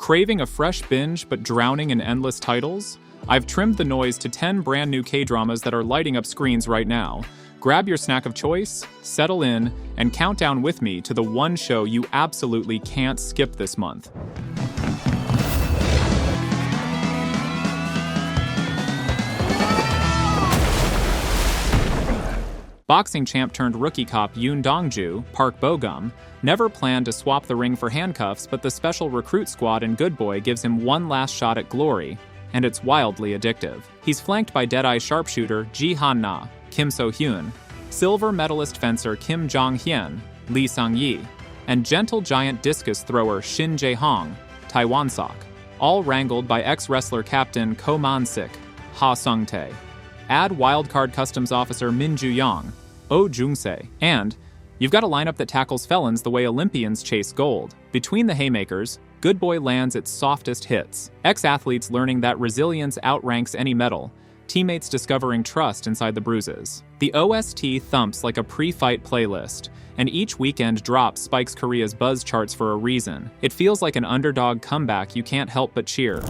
Craving a fresh binge but drowning in endless titles? I've trimmed the noise to 10 brand new K-dramas that are lighting up screens right now. Grab your snack of choice, settle in, and count down with me to the one show you absolutely can't skip this month. Boxing champ turned rookie cop Yoon Dong-ju, Park Bo-gum, never planned to swap the ring for handcuffs, but the special recruit squad in Good Boy gives him one last shot at glory, and it's wildly addictive. He's flanked by Deadeye sharpshooter Ji Han-na, Kim So-hyun, silver medalist fencer Kim Jong-hyun, Lee Sang-yi, and gentle giant discus thrower Shin Jae-hong, Taiwan Sok, all wrangled by ex-wrestler captain Ko Man-sik, Ha Sung-tae. Add wildcard customs officer Min Ju-young, Oh Jung-se, and you've got a lineup that tackles felons the way Olympians chase gold. Between the haymakers, Good Boy lands its softest hits. Ex-athletes learning that resilience outranks any medal, teammates discovering trust inside the bruises. The OST thumps like a pre-fight playlist, and each weekend drop spikes Korea's buzz charts for a reason. It feels like an underdog comeback you can't help but cheer.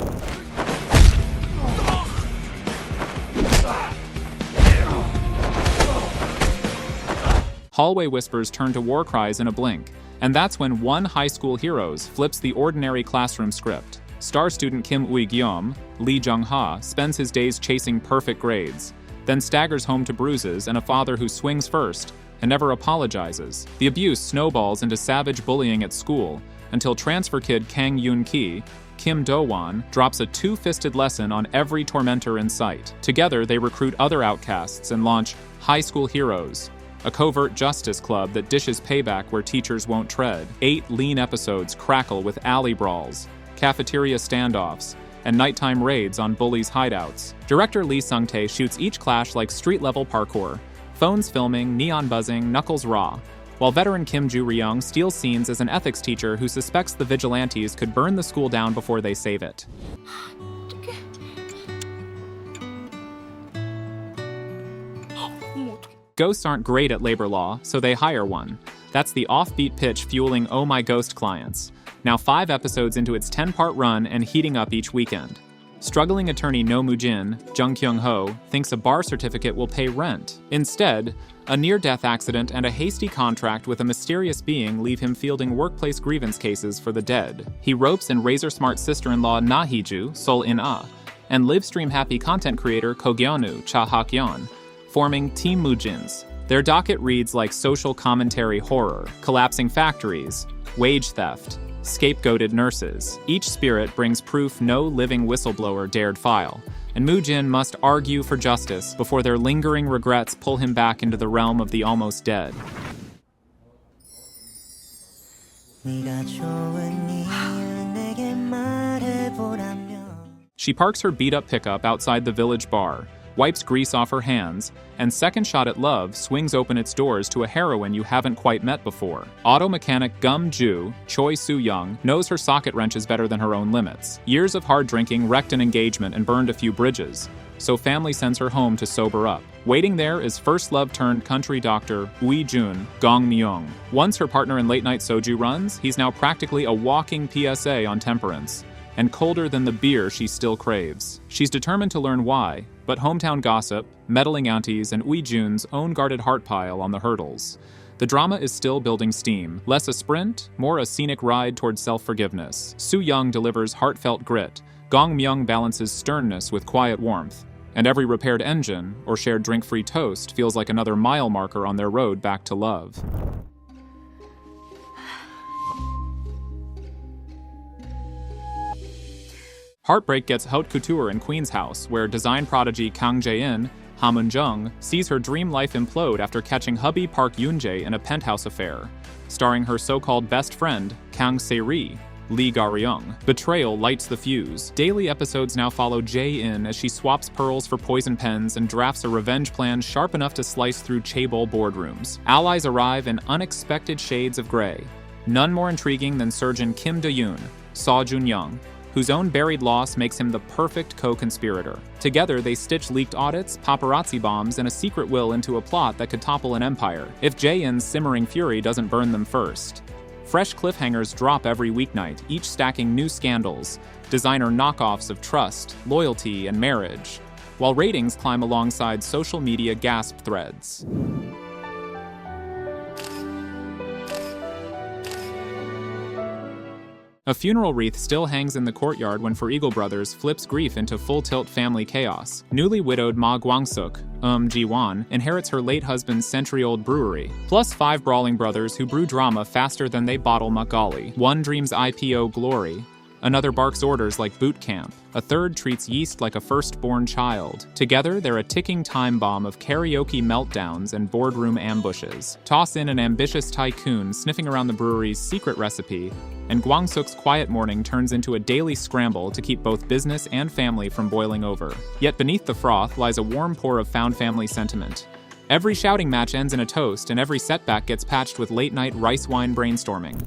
Hallway whispers turn to war cries in a blink, and that's when one high school heroes flips the ordinary classroom script. Star student Kim Ui-gyeom, Lee Jung-ha, spends his days chasing perfect grades, then staggers home to bruises and a father who swings first and never apologizes. The abuse snowballs into savage bullying at school until transfer kid Kang Yoon-ki, Kim Do-won, drops a two-fisted lesson on every tormentor in sight. Together, they recruit other outcasts and launch High School Heroes, a covert justice club that dishes payback where teachers won't tread. 8 lean episodes crackle with alley brawls, cafeteria standoffs, and nighttime raids on bullies' hideouts. Director Lee Sung-tae shoots each clash like street-level parkour, phones filming, neon buzzing, knuckles raw, while veteran Kim Ju-ryung steals scenes as an ethics teacher who suspects the vigilantes could burn the school down before they save it. Ghosts aren't great at labor law, so they hire one. That's the offbeat pitch fueling Oh My Ghost clients. Now 5 episodes into its 10-part run and heating up each weekend. Struggling attorney No Mu-jin, Jung Kyung-ho, thinks a bar certificate will pay rent. Instead, a near-death accident and a hasty contract with a mysterious being leave him fielding workplace grievance cases for the dead. He ropes in razor-smart sister-in-law Na Hee-ju, Sol In-ah, and live-stream-happy content creator Ko Gyeonu, Cha Hak-yeon, forming Team Mu-jin's. Their docket reads like social commentary horror, collapsing factories, wage theft, scapegoated nurses. Each spirit brings proof no living whistleblower dared file, and Mu-jin must argue for justice before their lingering regrets pull him back into the realm of the almost dead. She parks her beat-up pickup outside the village bar, wipes grease off her hands, and Second Shot at Love swings open its doors to a heroine you haven't quite met before. Auto mechanic Gum Ju, Choi Soo-young, knows her socket wrenches better than her own limits. Years of hard drinking wrecked an engagement and burned a few bridges, so family sends her home to sober up. Waiting there is first love turned country doctor Ui Jun, Gong Myung. Once her partner in late-night soju runs, he's now practically a walking PSA on temperance, and colder than the beer she still craves. She's determined to learn why, but hometown gossip, meddling aunties, and Ui Jun's own guarded heart pile on the hurdles. The drama is still building steam, less a sprint, more a scenic ride towards self-forgiveness. Soo-young delivers heartfelt grit, Gong Myung balances sternness with quiet warmth, and every repaired engine or shared drink-free toast feels like another mile marker on their road back to love. Heartbreak gets haute couture in Queen's House, where design prodigy Kang Jae-in, Ha Moon-jung, sees her dream life implode after catching hubby Park Yoon-jae in a penthouse affair. Starring her so-called best friend, Kang Se-ri, Lee Ga-ryung. Betrayal lights the fuse. Daily episodes now follow Jae-in as she swaps pearls for poison pens and drafts a revenge plan sharp enough to slice through chaebol boardrooms. Allies arrive in unexpected shades of gray. None more intriguing than surgeon Kim Do-yoon, Saw Jun-young, whose own buried loss makes him the perfect co-conspirator. Together, they stitch leaked audits, paparazzi bombs, and a secret will into a plot that could topple an empire, if Jae-in's simmering fury doesn't burn them first. Fresh cliffhangers drop every weeknight, each stacking new scandals, designer knockoffs of trust, loyalty, and marriage, while ratings climb alongside social media gasp threads. A funeral wreath still hangs in the courtyard when For Eagle Brothers flips grief into full-tilt family chaos. Newly widowed Ma Guangsuk, Ji-won, inherits her late husband's century-old brewery, plus 5 brawling brothers who brew drama faster than they bottle makgeolli. One dreams IPO glory, another barks orders like boot camp, a third treats yeast like a firstborn child. Together, they're a ticking time bomb of karaoke meltdowns and boardroom ambushes. Toss in an ambitious tycoon sniffing around the brewery's secret recipe, and Gwangsuk's quiet morning turns into a daily scramble to keep both business and family from boiling over. Yet beneath the froth lies a warm pour of found family sentiment. Every shouting match ends in a toast, and every setback gets patched with late-night rice wine brainstorming.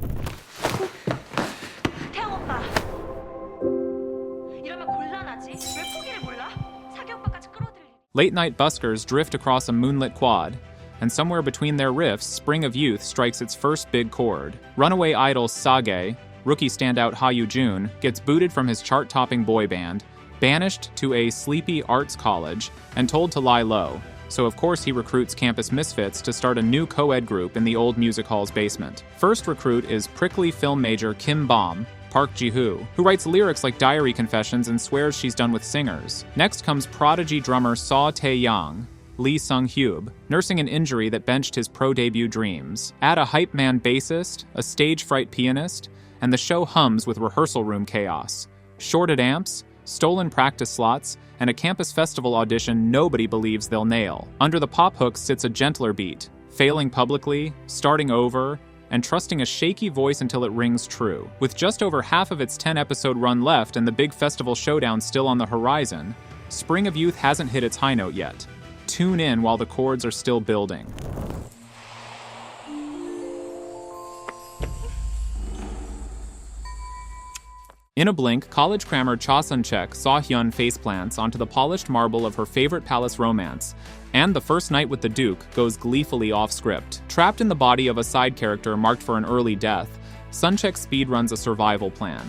Late-night buskers drift across a moonlit quad, and somewhere between their riffs, Spring of Youth strikes its first big chord. Runaway idol Sage, rookie standout Ha Yoo-jun, gets booted from his chart-topping boy band, banished to a sleepy arts college, and told to lie low. So of course he recruits campus misfits to start a new co-ed group in the old music hall's basement. First recruit is prickly film major Kim Bom, Park Ji-hoo, who writes lyrics like diary confessions and swears she's done with singers. Next comes prodigy drummer Saw Tae-yang, Lee Sung-hyub, nursing an injury that benched his pro debut dreams. Add a hype man bassist, a stage fright pianist, and the show hums with rehearsal room chaos. Shorted amps, stolen practice slots, and a campus festival audition nobody believes they'll nail. Under the pop hook sits a gentler beat, failing publicly, starting over, and trusting a shaky voice until it rings true. With just over half of its 10-episode run left and the big festival showdown still on the horizon, Spring of Youth hasn't hit its high note yet. Tune in while the chords are still building. In a blink, college crammer Cha Sun-chek saw Hyun faceplants onto the polished marble of her favorite palace romance, and the first night with the Duke goes gleefully off-script. Trapped in the body of a side character marked for an early death, Sun-chek speedruns a survival plan.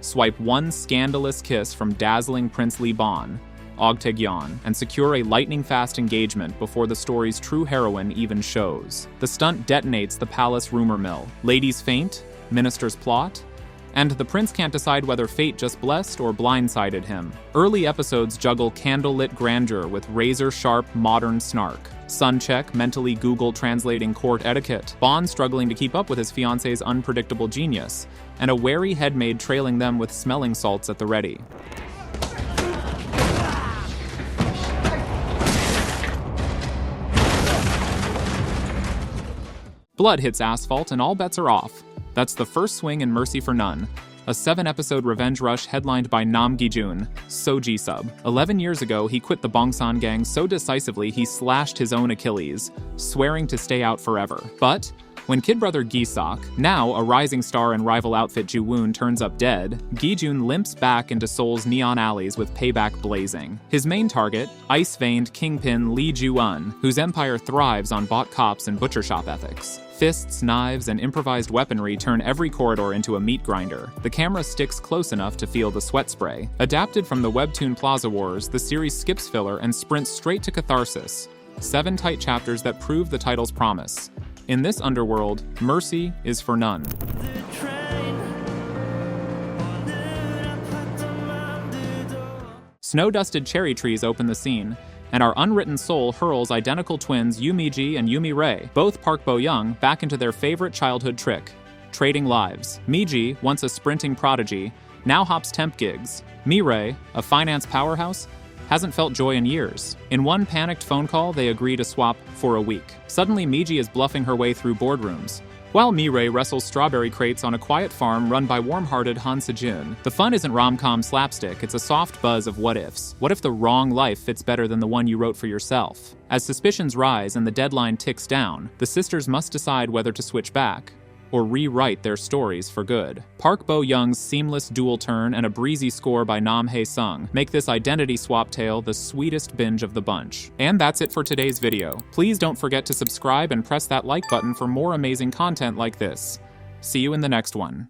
Swipe one scandalous kiss from dazzling Prince Lee Bon, Og Tae-gyeon, and secure a lightning-fast engagement before the story's true heroine even shows. The stunt detonates the palace rumor mill. Ladies faint, ministers plot, and the prince can't decide whether fate just blessed or blindsided him. Early episodes juggle candlelit grandeur with razor-sharp modern snark. Sun-chek mentally Google translating court etiquette, Bond struggling to keep up with his fiancée's unpredictable genius, and a wary headmaid trailing them with smelling salts at the ready. Blood hits asphalt and all bets are off. That's the first swing in Mercy for None, a 7-episode revenge rush headlined by Nam Gi-jun, So Ji-sub. 11 years ago, he quit the Bongsan gang so decisively he slashed his own Achilles, swearing to stay out forever. But when kid brother Gi-sok, now a rising star and rival outfit Ji-woon, turns up dead, Gi-jun limps back into Seoul's neon alleys with payback blazing. His main target, ice-veined kingpin Lee Ju-un, whose empire thrives on bought cops and butcher shop ethics. Fists, knives, and improvised weaponry turn every corridor into a meat grinder. The camera sticks close enough to feel the sweat spray. Adapted from the webtoon Plaza Wars, the series skips filler and sprints straight to catharsis. 7 tight chapters that prove the title's promise. In this underworld, mercy is for none. Snow-dusted cherry trees open the scene, and our unwritten soul hurls identical twins Yumi-ji and Yumi-rae, both Park Bo-young, back into their favorite childhood trick, trading lives. Mi-ji, once a sprinting prodigy, now hops temp gigs. Mi-rae, a finance powerhouse, hasn't felt joy in years. In one panicked phone call, they agree to swap for a week. Suddenly, Mi-ji is bluffing her way through boardrooms, while Mi-rae wrestles strawberry crates on a quiet farm run by warm-hearted Han Se-jun. The fun isn't rom-com slapstick, it's a soft buzz of what-ifs. What if the wrong life fits better than the one you wrote for yourself? As suspicions rise and the deadline ticks down, the sisters must decide whether to switch back or rewrite their stories for good. Park Bo-young's seamless dual turn and a breezy score by Nam Hae-sung make this identity swap tale the sweetest binge of the bunch. And that's it for today's video. Please don't forget to subscribe and press that like button for more amazing content like this. See you in the next one.